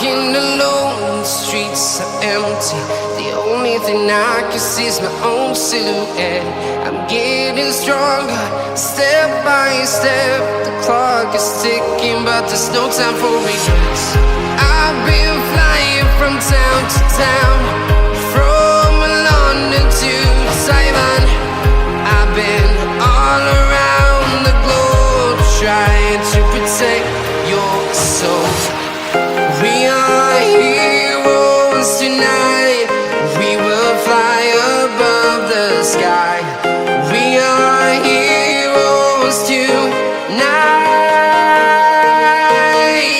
walking alone, the streets are empty. The only thing I can see is my own silhouette. I'm getting stronger, step by step. The clock is ticking, but there's no time for regrets. I've been flying from town to town, from London to Taiwan. I've been all around the globe, trying to protect your soul. We are heroes tonight. We will fly above the sky. We are heroes tonight.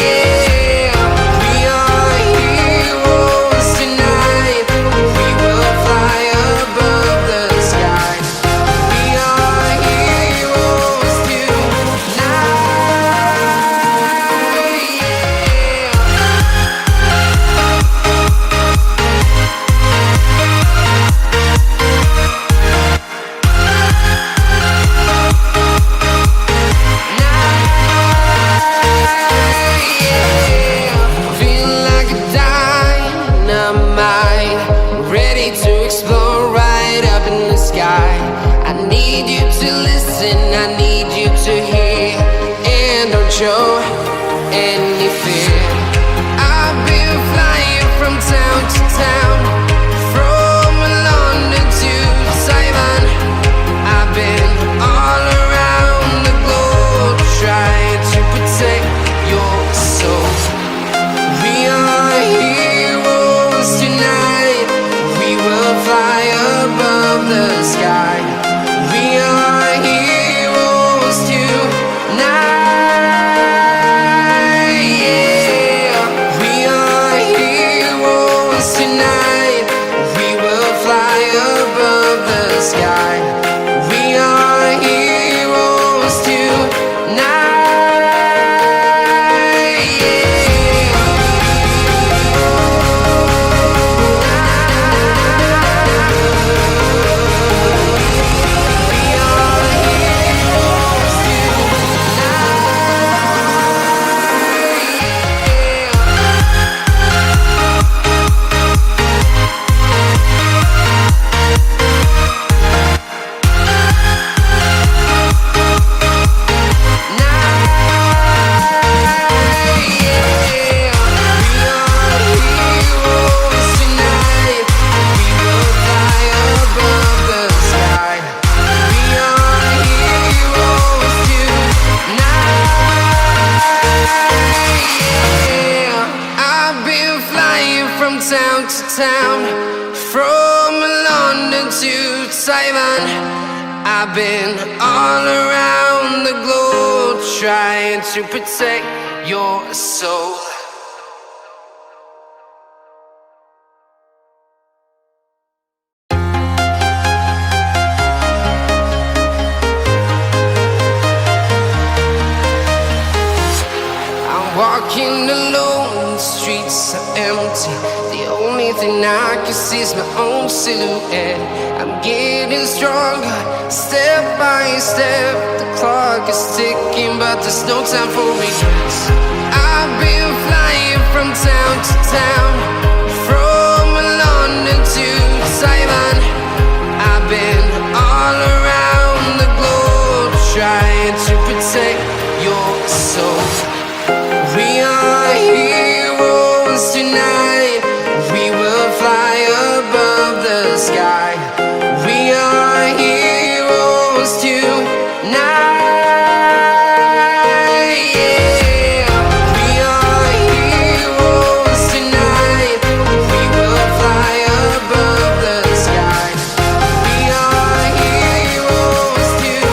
Yeah. We are heroes tonight. We will fly above the sky. We are heroes tonight. I need you to listen, I need you to hear, and don't show any fear. I've been flying from town to town, from London to Taiwan. I've been all around the globe, trying to protect your soul. We are heroes tonight. We will fly above the sky. We are heroes tonight. Yeah. We are heroes tonight. We will fly above the sky. We are heroes tonight. Yeah. Town to town, from London to Taiwan. I've been all around the globe, trying to protect your soul. I'm walking alone, the streets are empty. The only thing I can see is my own silhouette. I'm getting stronger, step by step. The clock is ticking, but there's no time for regrets. I've been flying from town to town, from London to Taiwan. I've been all around the globe, trying to protect your soul. We are heroes tonight. We will fly above the sky. We are heroes tonight. Yeah. We are heroes tonight. We will fly above the sky. We are heroes tonight.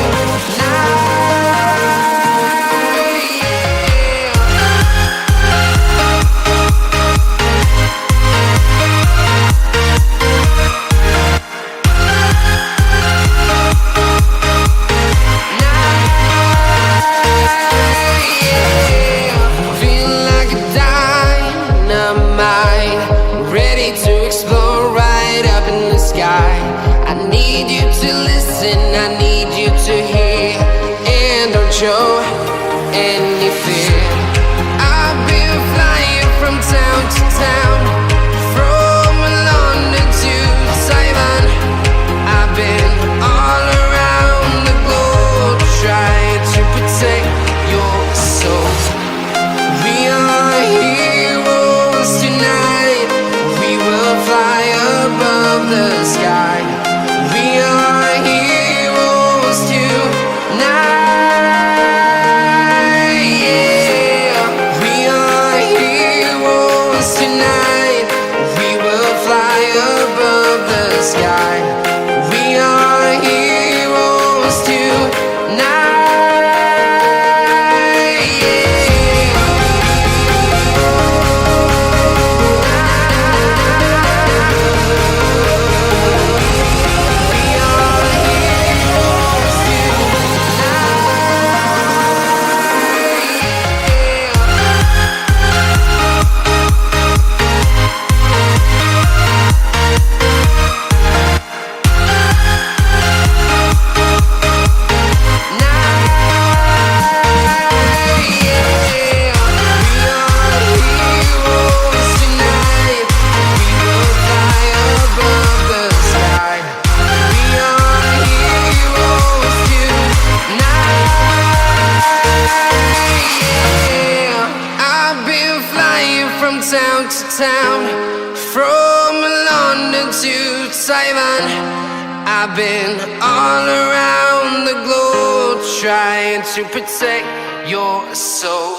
show any fear. I've been flying from town town to town, from London to Taiwan. I've been all around the globe trying to protect your soul.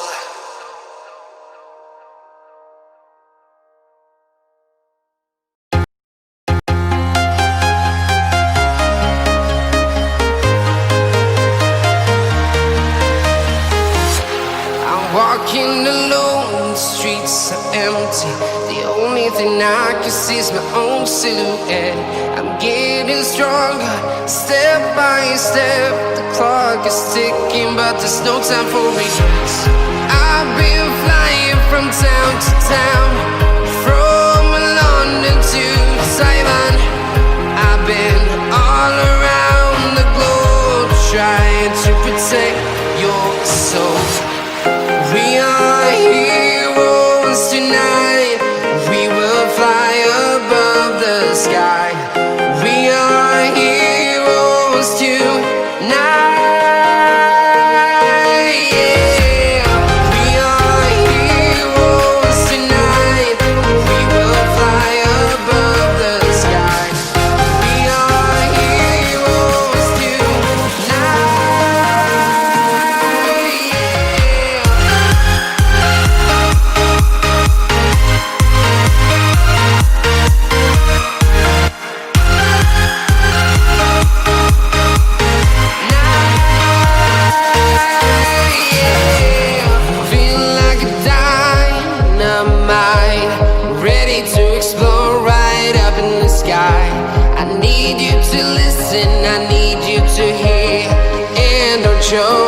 Walking alone, the streets are empty. The only thing I can see is my own silhouette. I'm getting stronger, step by step. The clock is ticking, but there's no time for regrets. I've been flying from town to town, from London to Taiwan. I've been all around the globe trying to protect your soul. We are heroes tonight. We will fly above the sky. We are heroes tonight. Yeah. We are heroes tonight. We will fly above the sky. We are heroes tonight. I need you to listen, I need you to hear, and don't show